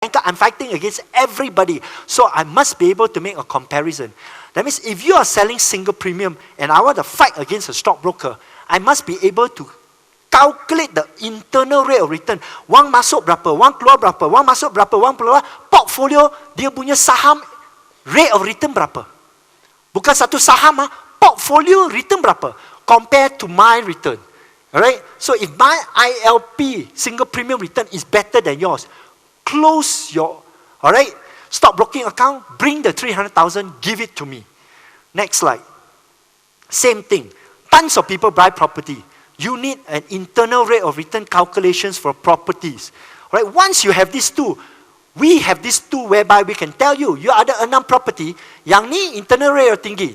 banker, I'm fighting against everybody. So I must be able to make a comparison. That means if you are selling single premium and I want to fight against a stockbroker, I must be able to calculate the internal rate of return. Wang masuk berapa, wang keluar berapa, wang masuk berapa, wang keluar, portfolio dia punya saham rate of return berapa. Bukan satu saham, portfolio return berapa compared to my return. Alright? So if my ILP, single premium return, is better than yours, close your, alright, stockbroking account, bring the 300,000, give it to me. Next slide. Same thing. Tons of people buy property. You need an internal rate of return calculations for properties. Right? Once you have these two, we have these two whereby we can tell you, you ada 6 property, yang ni internal rate of tinggi,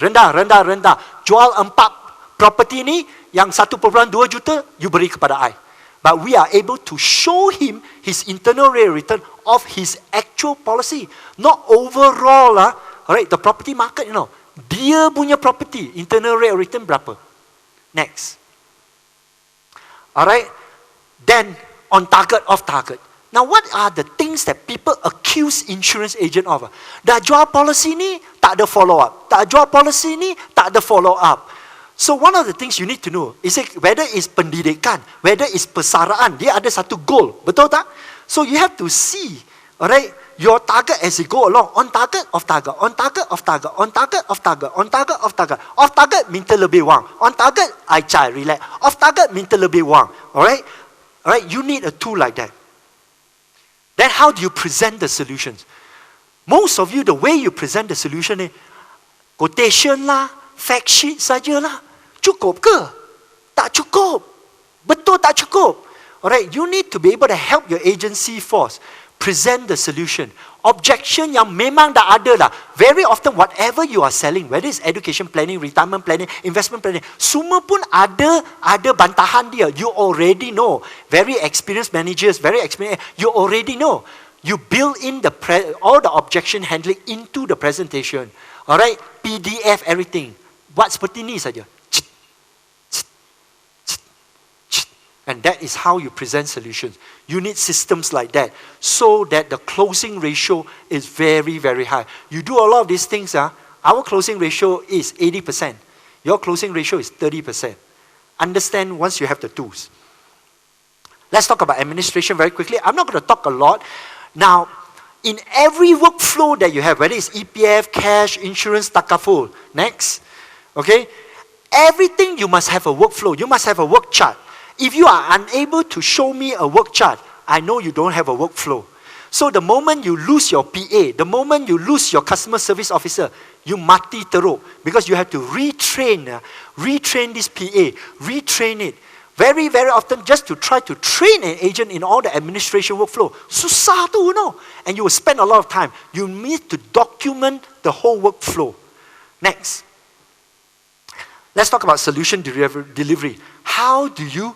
rendah. Jual 4 property ni, yang 1.2 juta, you beri kepada I. But we are able to show him his internal rate of return of his actual policy. Not overall, right, the property market, dia punya property, internal rate of return berapa. Next. Alright. Then, on target, off target. Now, what are the things that people accuse insurance agent of? Dah jual policy ni, tak ada follow up. Tak jual policy ni, tak ada follow up. So, one of the things you need to know is whether it's pendidikan, whether it's persaraan, dia ada satu goal. Betul tak? So, you have to see, alright, your target as you go along. On target, off target. On target, off target. On target, off target. On target, off target. Off target, minta lebih wang. On target, I cai, relax. Off target, minta lebih wang. Alright? Alright, you need a tool like that. Then how do you present the solutions? Most of you, the way you present the solution is quotation lah, fact sheet saja lah. Cukup ke? Tak cukup. Betul tak cukup. Alright, you need to be able to help your agency force present the solution. Objection yang memang dah ada lah. Very often whatever you are selling, whether it's education planning, retirement planning, investment planning, semua pun ada bantahan dia. You already know. Very experienced managers, you already know. You build in all the objection handling into the presentation. Alright, PDF, everything. Buat seperti ni saja. And that is how you present solutions. You need systems like that so that the closing ratio is very, very high. You do a lot of these things, our closing ratio is 80%. Your closing ratio is 30%. Understand once you have the tools. Let's talk about administration very quickly. I'm not going to talk a lot. Now, in every workflow that you have, whether it's EPF, cash, insurance, takaful, next, okay? Everything you must have a workflow. You must have a work chart. If you are unable to show me a work chart, I know you don't have a workflow. So the moment you lose your PA, the moment you lose your customer service officer, you mati teruk. Because you have to retrain this PA, retrain it. Very, very often just to try to train an agent in all the administration workflow. Susah tu, and you will spend a lot of time. You need to document the whole workflow. Next. Let's talk about solution delivery. How do you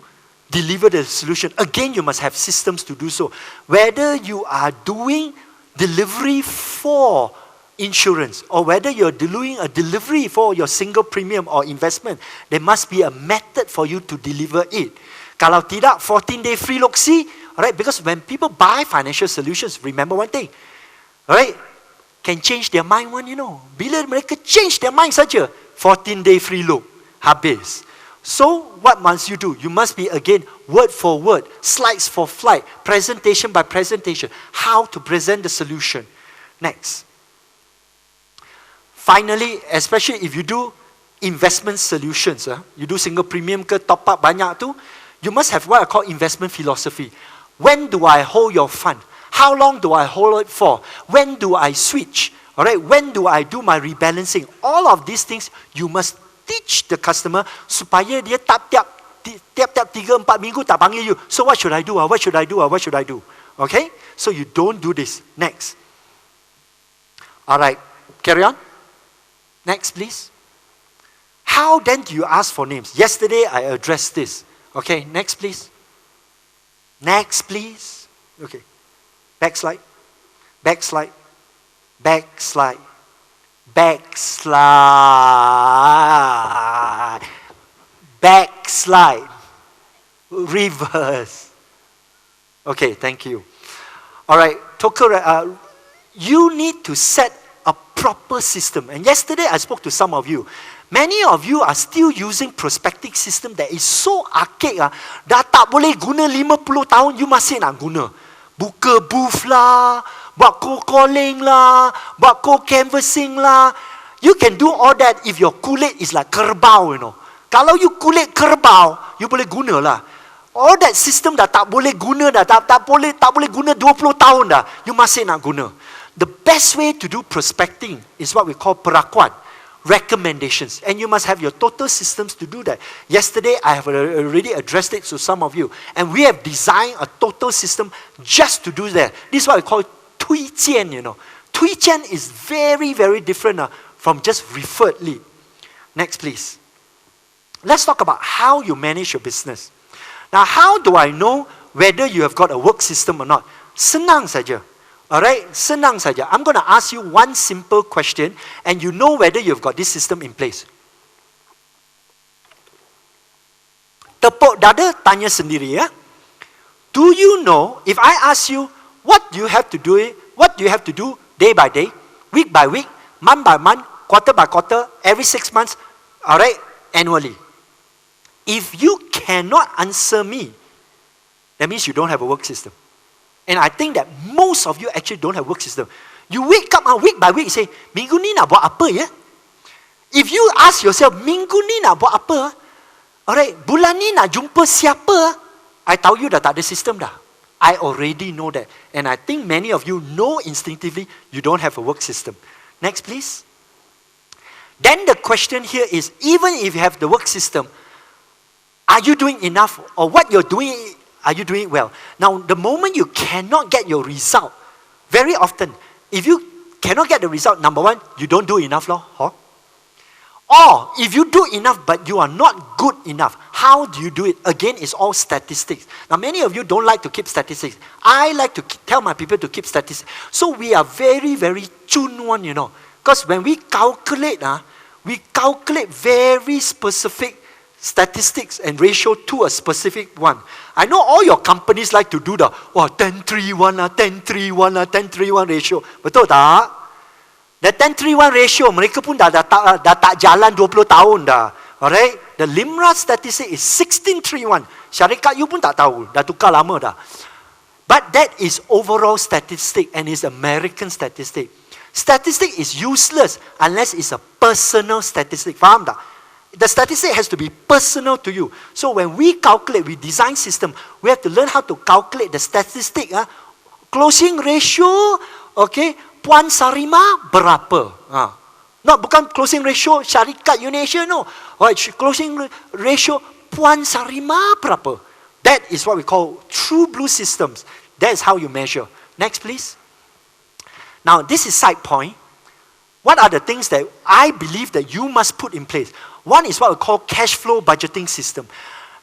deliver the solution? Again, you must have systems to do so. Whether you are doing delivery for insurance or whether you're doing a delivery for your single premium or investment, there must be a method for you to deliver it. Kalau tidak, 14-day free loksi, alright? Because when people buy financial solutions, remember one thing, alright? Can change their mind one, Bila mereka change their mind saja, 14-day free look, habis. So, what must you do? You must be, again, word for word, slides for slide, presentation by presentation, how to present the solution. Next. Finally, especially if you do investment solutions, you do single premium ke top up banyak tu, you must have what I call investment philosophy. When do I hold your fund? How long do I hold it for? When do I switch? Alright, when do I do my rebalancing? All of these things, you must teach the customer supaya dia tiap-tiap 3-4 minggu tak panggil you. So what should I do? What should I do? What should I do? Okay? So you don't do this. Next. Alright, carry on. Next, please. How then do you ask for names? Yesterday I addressed this. Okay, next please. Next please. Okay. Backslide. Backslide. Backslide. Backslide. Backslide. Reverse. Okay, thank you. All right, you need to set a proper system. And yesterday I spoke to some of you. Many of you are still using prospecting system that is so archaic. Dah tak boleh guna 50 tahun, you masih nak guna. Buka booth lah, buat cold calling lah, buat cold canvassing lah. You can do all that if your kulit is like kerbau, you know. Kalau you kulit kerbau, you boleh guna lah. All that system dah tak boleh guna dah, tak boleh guna 20 tahun dah, you masih nak guna. The best way to do prospecting is what we call perakuan, recommendations. And you must have your total systems to do that. Yesterday, I have already addressed it to some of you. And we have designed a total system just to do that. This is what we call 推荐, you know. 推荐 is very, very different from just referred lead. Next, please. Let's talk about how you manage your business. Now, how do I know whether you have got a work system or not? Senang saja. Alright, senang saja. I'm going to ask you one simple question and you know whether you've got this system in place. Tepuk dada, tanya sendiri ya. Do you know, if I ask you, what do you have to do day by day, week by week, month by month, quarter by quarter, every 6 months, alright, annually. If you cannot answer me, that means you don't have a work system. And I think that most of you actually don't have work system. You wake up week by week, say, minggu ni nak buat apa ya? If you ask yourself, minggu ni nak buat apa? Alright, bulan ni nak jumpa siapa? I tell you dah tak ada system dah. I already know that. And I think many of you know instinctively you don't have a work system. Next, please. Then the question here is, even if you have the work system, are you doing enough? Or what you're doing, are you doing it well? Now, the moment you cannot get your result, very often, if you cannot get the result, number one, you don't do enough, huh? Or, if you do enough but you are not good enough, how do you do it? Again, it's all statistics. Now, many of you don't like to keep statistics. I like to tell my people to keep statistics. So, we are very, very tuned one, you know. Because when we calculate very specific statistics and ratio to a specific one. I know all your companies like to do the 10-3-1 lah, 10-3-1 lah, 10-3-1 ratio. Betul tak? The 10-3-1 ratio, mereka pun dah tak jalan 20 tahun dah. Alright? The LIMRA statistic is 16-3-1. Syarikat you pun tak tahu, dah tukar lama dah. But that is overall statistic and is American statistic. Statistic is useless unless it's a personal statistic. Faham tak? The statistic has to be personal to you. So when we calculate, we design system, we have to learn how to calculate the statistic. Closing ratio, okay, Puan Sarima berapa? No, bukan closing ratio syarikat Indonesia, no. Closing ratio Puan Sarima berapa? That is what we call true blue systems. That is how you measure. Next, please. Now, this is side point. What are the things that I believe that you must put in place? One is what we call cash flow budgeting system.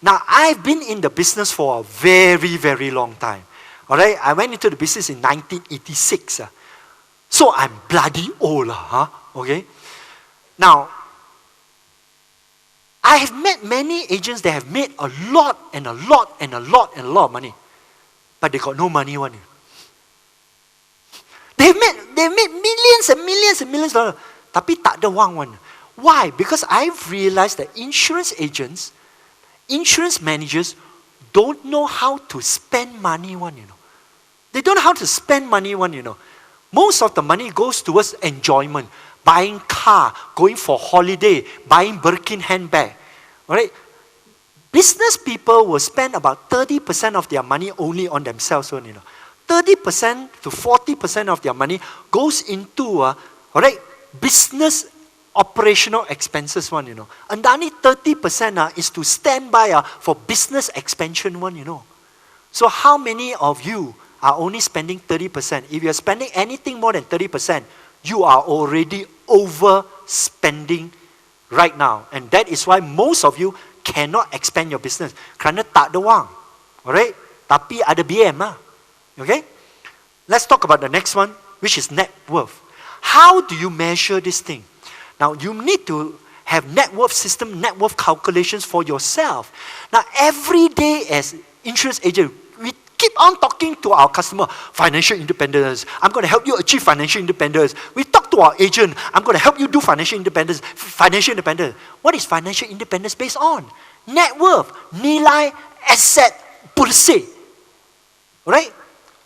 Now, I've been in the business for a very, very long time. All right, I went into the business in 1986. So I'm bloody old, okay? Now, I have met many agents that have made a lot of money. But they got no money one. They made millions and millions and millions of dollars. Tapi tak ada wang one. Why? Because I've realized that insurance agents, insurance managers don't know how to spend money one, you know. They don't know how to spend money one, you know. Most of the money goes towards enjoyment. Buying car, going for holiday, buying Birkin handbag. Alright? Business people will spend about 30% of their money only on themselves one, you know. 30% to 40% of their money goes into business operational expenses one, you know. And only 30% is to stand by for business expansion one, you know. So how many of you are only spending 30%? If you're spending anything more than 30%, you are already overspending right now. And that is why most of you cannot expand your business. Kerana tak ada wang. Alright? Tapi ada BM lah. Okay? Let's talk about the next one, which is net worth. How do you measure this thing? Now, you need to have net worth system, net worth calculations for yourself. Now, every day as insurance agent, we keep on talking to our customer, financial independence. I'm going to help you achieve financial independence. We talk to our agent, I'm going to help you do financial independence. Financial independence. What is financial independence based on? Net worth, nilai aset bersih. Alright?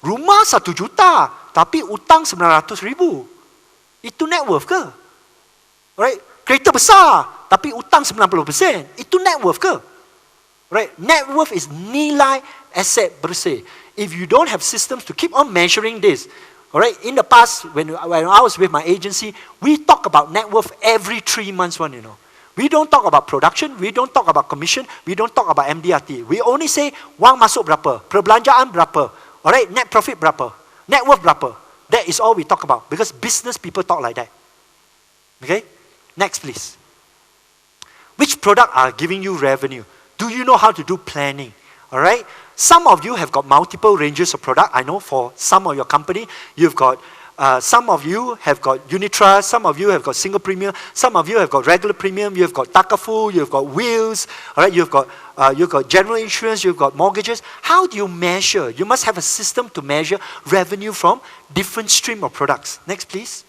Rumah 1 juta, tapi utang 900,000. Itu net worth ke? Alright? Kereta besar, tapi utang 90%. Itu net worth ke? Right? Net worth is nilai aset bersih. If you don't have systems to keep on measuring this, alright, in the past, when I was with my agency, we talk about net worth every 3 months one, you know. We don't talk about production, we don't talk about commission, we don't talk about MDRT. We only say, wang masuk berapa, perbelanjaan berapa, alright, net profit berapa, net worth berapa. That is all we talk about, because business people talk like that. Okay? Next, please. Which product are giving you revenue? Do you know how to do planning? All right? Some of you have got multiple ranges of product. I know for some of your company, you've got, some of you have got unit trust, some of you have got single premium, some of you have got regular premium, you've got takafu, you've got wheels, all right? You've got general insurance, you've got mortgages. How do you measure? You must have a system to measure revenue from different stream of products. Next, please.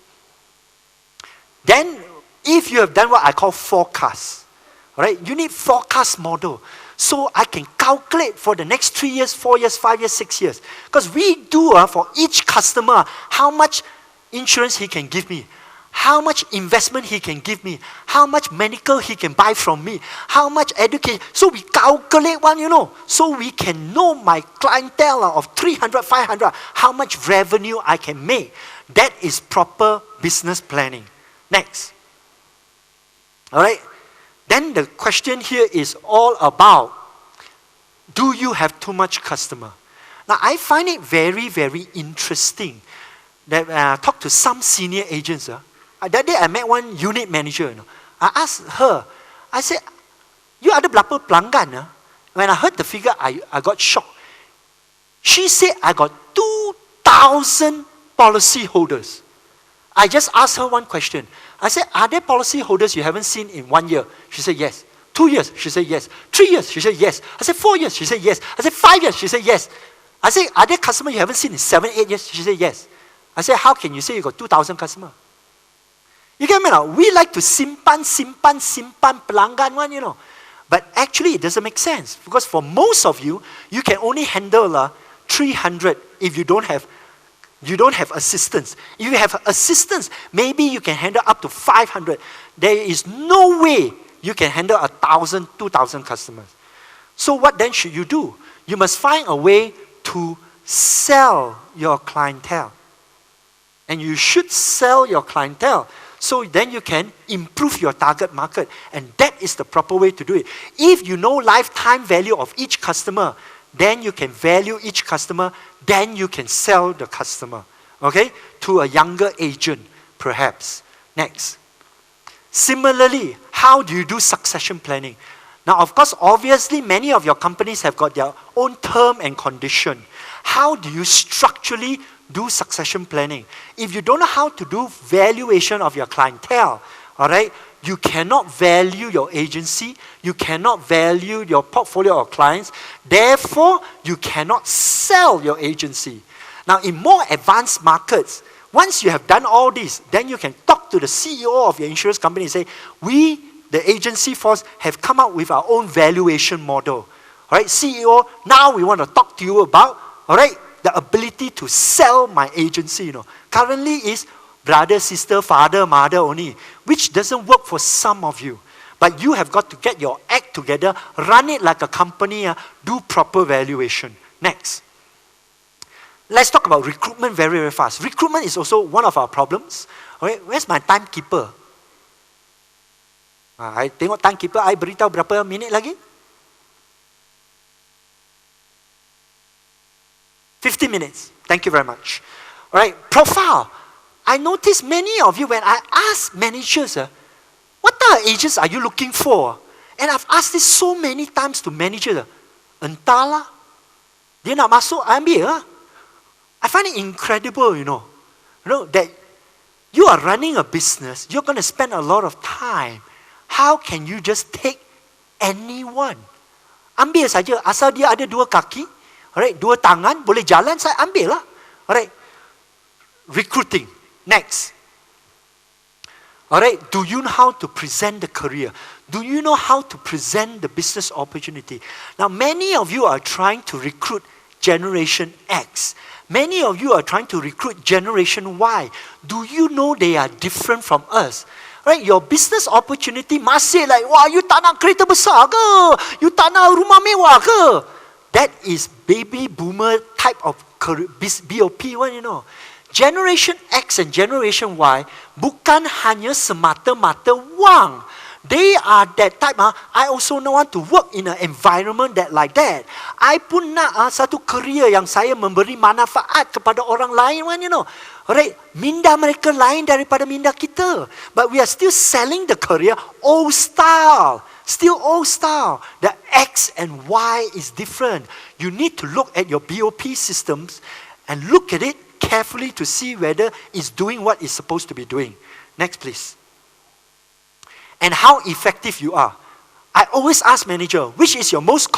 Then, if you have done what I call forecast, all right, you need forecast model. So I can calculate for the next 3 years, 4 years, 5 years, 6 years. Because we do for each customer, how much insurance he can give me, how much investment he can give me, how much medical he can buy from me, how much education. So we calculate one, you know, so we can know my clientele of 300, 500, how much revenue I can make. That is proper business planning. Next. All right. Then the question here is all about, do you have too much customer? Now I find it very, very interesting that when I talk to some senior agents, that day I met one unit manager. You know, I asked her, I said, you ada berapa pelanggan? When I heard the figure, I got shocked. She said, I got 2,000 policy holders. I just asked her one question. I said, are there policy holders you haven't seen in 1 year? She said, yes. 2 years? She said, yes. 3 years? She said, yes. I said, 4 years? She said, yes. I said, 5 years? She said, yes. I said, are there customers you haven't seen in 7, 8 years? She said, yes. I said, how can you say you got 2,000 customers? You get me now? We like to simpan pelanggan one, you know. But actually, it doesn't make sense. Because for most of you, you can only handle 300 if you don't have assistance. If you have assistance, maybe you can handle up to 500. There is no way you can handle 1,000, 2,000 customers. So what then should you do? You must find a way to sell your clientele. And you should sell your clientele. So then you can improve your target market. And that is the proper way to do it. If you know lifetime value of each customer, then you can value each customer, then you can sell the customer, okay, to a younger agent, perhaps. Next. Similarly, how do you do succession planning? Now, of course, obviously, many of your companies have got their own term and condition. How do you structurally do succession planning? If you don't know how to do valuation of your clientele, all right, you cannot value your agency, you cannot value your portfolio of clients, therefore, you cannot sell your agency. Now, in more advanced markets, once you have done all this, then you can talk to the CEO of your insurance company and say, we, the agency force, have come up with our own valuation model. All right, CEO, now we want to talk to you about, all right, the ability to sell my agency, you know. Currently is brother, sister, father, mother only, which doesn't work for some of you. But you have got to get your act together, run it like a company, do proper valuation. Next. Let's talk about recruitment very, very fast. Recruitment is also one of our problems. Okay, where's my timekeeper? I tengok timekeeper, I beritahu berapa minit lagi? 50 minutes. Thank you very much. All right, profile. I notice many of you, when I ask managers, what type of agents are you looking for? And I've asked this so many times to managers. Entahlah. Dia nak masuk, ambil. I find it incredible, you know, that you are running a business, you're going to spend a lot of time. How can you just take anyone? Ambil saja, asal dia ada 2 kaki, Alright, dua tangan, boleh jalan, saya ambil lah. Alright, recruiting. Next. Alright, do you know how to present the career? Do you know how to present the business opportunity? Now, many of you are trying to recruit Generation X. Many of you are trying to recruit Generation Y. Do you know they are different from us? Right, your business opportunity masih like, wah, you tak nak kereta besar ke? You tak nak rumah mewah ke? That is baby boomer type of BOP one, you know. Generation X and Generation Y bukan hanya semata-mata wang. They are that type. I also want to work in an environment that like that. I pun nak satu career yang saya memberi manfaat kepada orang lain, you know. Alright, minda mereka lain daripada minda kita. But we are still selling the career old style. Still old style. The X and Y is different. You need to look at your BOP systems and look at it carefully to see whether it's doing what it's supposed to be doing. Next, please. And how effective you are. I always ask manager, which is your most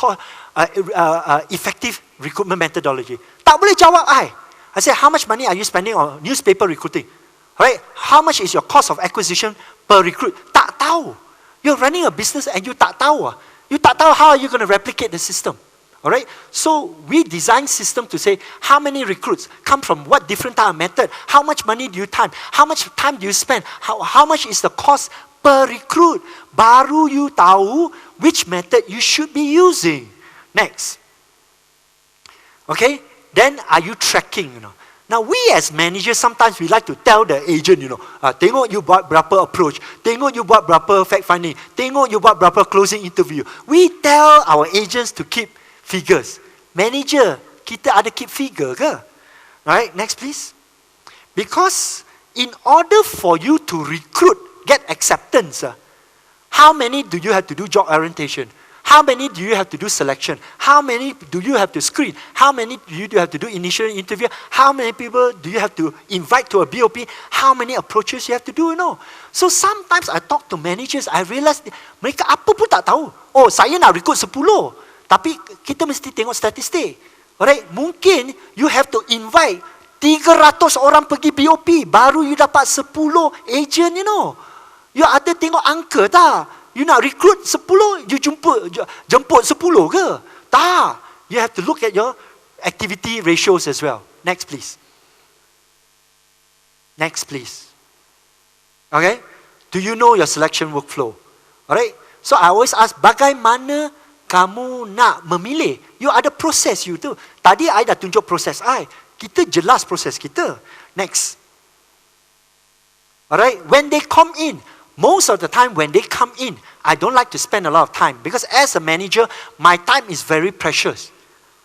effective recruitment methodology? Tak boleh jawab I say, how much money are you spending on newspaper recruiting? Right? How much is your cost of acquisition per recruit? Tak tahu. You're running a business and you tak tahu. You tak tahu how are you going to replicate the system. Alright? So we design system to say how many recruits come from what different type of method, how much money do you time, how much time do you spend, how much is the cost per recruit. Baru you tahu which method you should be using. Next. Okay? Then are you tracking, you know? Now we as managers, sometimes we like to tell the agent, you know, tengok you buat berapa approach, tengok you buat berapa fact finding, tengok you buat berapa closing interview. We tell our agents to keep figures. Manager, kita ada keep figure ke? Alright, next please. Because in order for you to recruit, get acceptance, how many do you have to do job orientation? How many do you have to do selection? How many do you have to screen? How many do you have to do initial interview? How many people do you have to invite to a BOP? How many approaches you have to do, you know? So sometimes I talk to managers, I realize mereka apa pun tak tahu. Oh, saya nak recruit 10. Tapi kita mesti tengok statistik. Alright, mungkin you have to invite 300 orang pergi BOP baru you dapat 10 agent, you know. You ada tengok angka tak? You nak recruit 10, you jemput 10 ke? Tak. You have to look at your activity ratios as well. Next please. Next please. Okay? Do you know your selection workflow? Alright? So I always ask, bagaimana kamu nak memilih? You ada proses you tu. Tadi I dah tunjuk proses I. Kita jelas proses kita. Next. Alright? When they come in, most of the time when they come in, I don't like to spend a lot of time because as a manager, my time is very precious.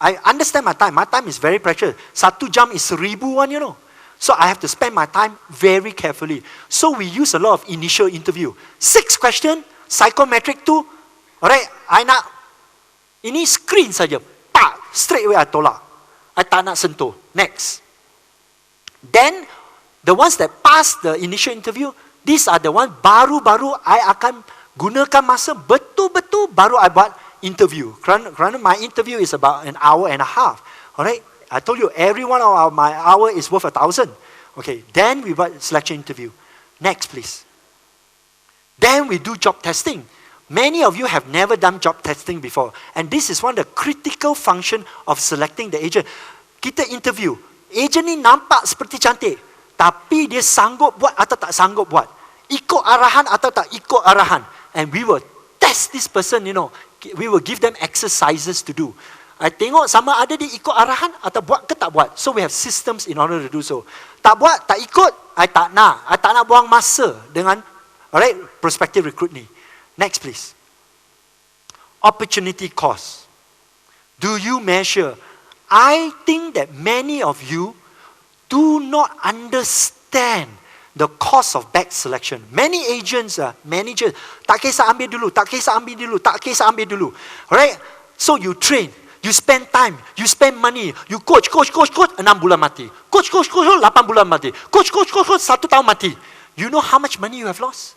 I understand my time. My time is very precious. 1 jam is 1,000 one, you know. So I have to spend my time very carefully. So we use a lot of initial interview. 6 question, psychometric 2. Alright, I nak ini screen saja. Pak, straight away I tolak. I tak nak sentuh. Next. Then the ones that pass the initial interview, these are the ones baru-baru I akan gunakan masa betul-betul baru I buat interview. Kerana my interview is about an hour and a half. Alright, I told you every one of my hour is worth 1,000. Okay, then we buat selection interview. Next please. Then we do job testing. Many of you have never done job testing before. And this is one of the critical function of selecting the agent. Kita interview. Agent ni nampak seperti cantik. Tapi dia sanggup buat atau tak sanggup buat. Ikut arahan atau tak ikut arahan. And we will test this person, you know. We will give them exercises to do. I tengok sama ada dia ikut arahan atau buat ke tak buat. So we have systems in order to do so. Tak buat, tak ikut, I tak nak. I tak nak buang masa dengan alright, prospective recruit ni. Next please. Opportunity cost. Do you measure? I think that many of you do not understand the cost of back selection. Many agents, managers, tak kisah ambil dulu, tak kisah ambil dulu, tak kisah ambil dulu. Alright? So you train, you spend time, you spend money, you coach, 6 bulan mati. Coach, 8 bulan mati. Coach, 1 tahun mati. You know how much money you have lost?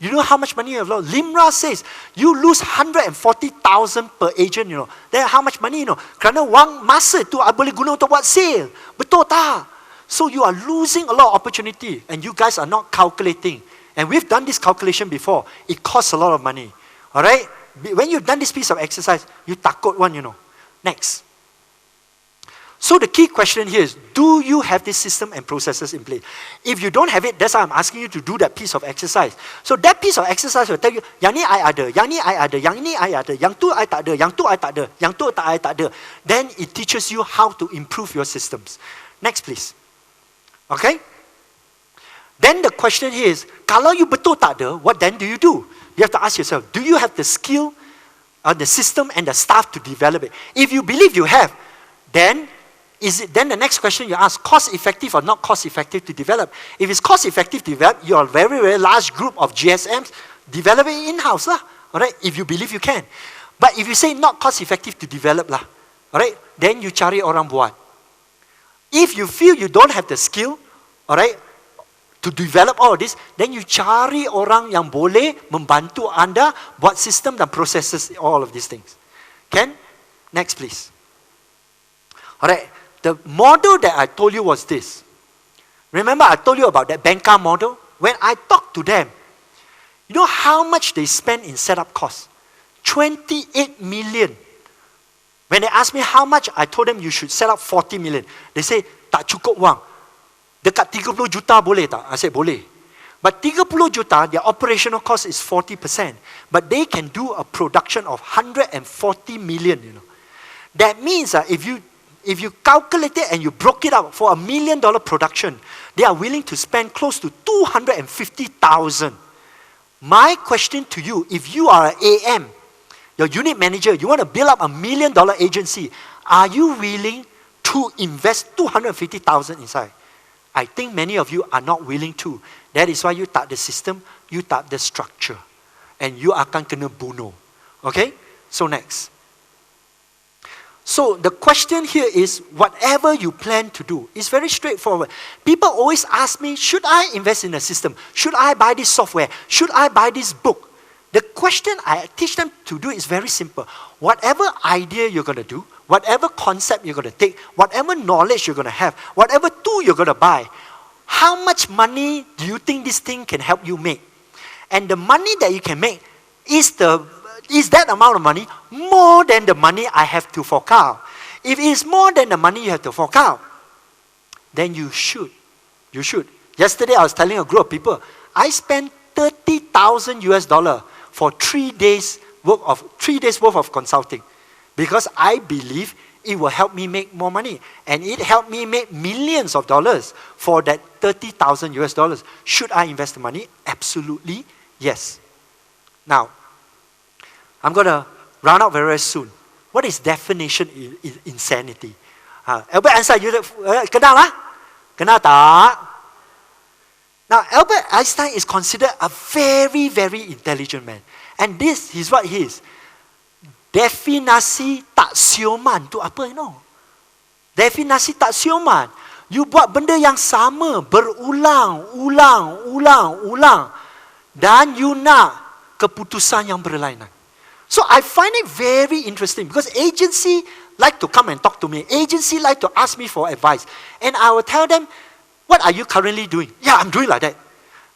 You know how much money you have lost? Limra says, you lose 140,000 per agent, you know. Then how much money, you know? Kerana wang masa tu, I boleh guna untuk buat sale. Betul tak? So you are losing a lot of opportunity and you guys are not calculating. And we've done this calculation before. It costs a lot of money. Alright? When you've done this piece of exercise, you takut one, you know. Next. So the key question here is, do you have this system and processes in place? If you don't have it, that's why I'm asking you to do that piece of exercise. So that piece of exercise will tell you, yang ni I ada, yang ni I ada, yang ni I ada, yang tu I tak ada, yang tu I tak ada, yang tu I tak ada. Then it teaches you how to improve your systems. Next please. Okay? Then the question here is, kalau you betul tak ada, what then do? You have to ask yourself, do you have the skill, the system and the staff to develop it? If you believe you have, then then the next question you ask, cost effective or not cost effective to develop? If it's cost effective to develop, you're a very, very large group of GSMs, develop it in-house lah. Alright, if you believe you can. But if you say not cost effective to develop lah, alright, then you cari orang buat. If you feel you don't have the skill, alright, to develop all of this, then you cari orang yang boleh membantu anda buat sistem dan processes all of these things. Can? Next please. Alright. The model that I told you was this. Remember I told you about that banker model? When I talked to them, you know how much they spend in setup costs? 28 million. When they asked me how much, I told them you should set up 40 million. They say, tak cukup wang. Dekat 30 juta boleh tak? I said, boleh. But 30 juta, their operational cost is 40%. But they can do a production of 140 million, you know. That means if you calculate it and you broke it up for $1 million production, they are willing to spend close to 250,000. My question to you, if you are an AM, your unit manager, you want to build up $1 million agency, are you willing to invest 250,000 inside? I think many of you are not willing to. That is why you tak the system, you tak the structure. And you akan kena bunuh. Okay? So next. So the question here is, whatever you plan to do, it's very straightforward. People always ask me, should I invest in a system? Should I buy this software? Should I buy this book? The question I teach them to do is very simple. Whatever idea you're going to do, whatever concept you're going to take, whatever knowledge you're going to have, whatever tool you're going to buy, how much money do you think this thing can help you make? And the money that you can make is that amount of money more than the money I have to fork out? If it is more than the money you have to fork out, then you should. You should. Yesterday I was telling a group of people, I spent $30,000 for 3 days worth of consulting, because I believe it will help me make more money, and it helped me make millions of dollars for that $30,000. Should I invest the money? Absolutely yes. Now, I'm going to round up very, very soon. What is definition in insanity? Albert Einstein, you kenal lah? Kenal tak? Now, Albert Einstein is considered a very, very intelligent man. And this is what he is. Definasi tak sioman tu apa, you know? Definasi tak sioman. You buat benda yang sama, berulang. Dan you nak keputusan yang berlainan. So I find it very interesting because agency like to come and talk to me. Agency like to ask me for advice. And I will tell them, what are you currently doing? Yeah, I'm doing like that.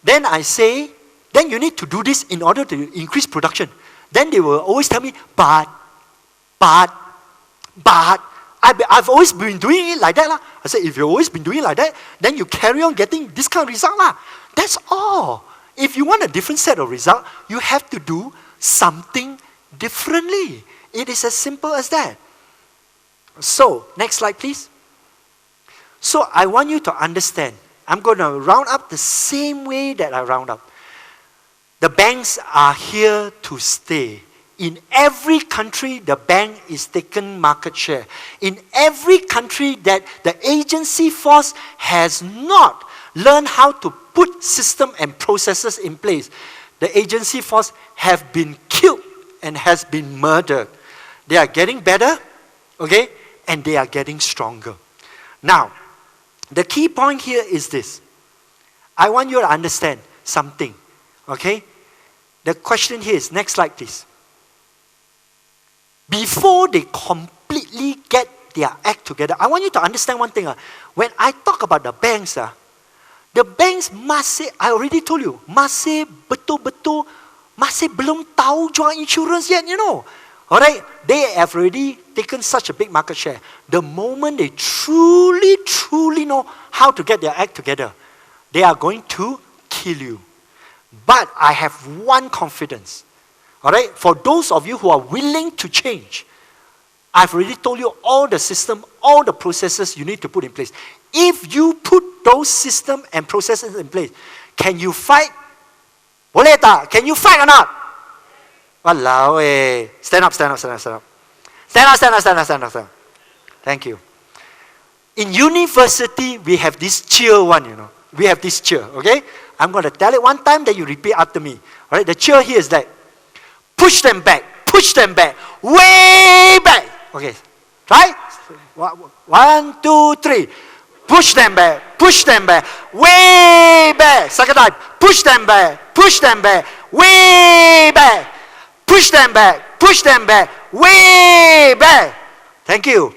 Then I say, then you need to do this in order to increase production. Then they will always tell me, but, I've always been doing it like that lah. I said, if you've always been doing it like that, then you carry on getting this kind of result lah. That's all. If you want a different set of result, you have to do something differently. It is as simple as that. So, next slide please. So I want you to understand, I'm going to round up the same way that I round up. The banks are here to stay. In every country, the bank is taking market share. In every country that the agency force has not learned how to put system and processes in place, the agency force have been killed and has been murdered. They are getting better, okay, and they are getting stronger. Now, the key point here is this. I want you to understand something, okay? the question here is, next slide please. Before they completely get their act together, I want you to understand one thing. When I talk about the banks, the banks masih, I already told you, masih betul-betul, masih belum tahu jual insurance yet, you know. Alright, they have already taken such a big market share. The moment they truly know how to get their act together, they are going to kill you. But I have one confidence. Alright, for those of you who are willing to change, I've already told you all the system, all the processes you need to put in place. If you put those systems and processes in place, can you fight? Boleh tak? Can you fight or not? Walao eh. Stand up. Stand up. Thank you. In university, we have this cheer one, you know. We have this cheer, okay? I'm going to tell it one time, then you repeat after me. Alright, the cheer here is like, push them back, way back. Okay, try. 1, 2, 3. Push them back, way back. Second time, push them back, way back. Push them back, way back. Thank you.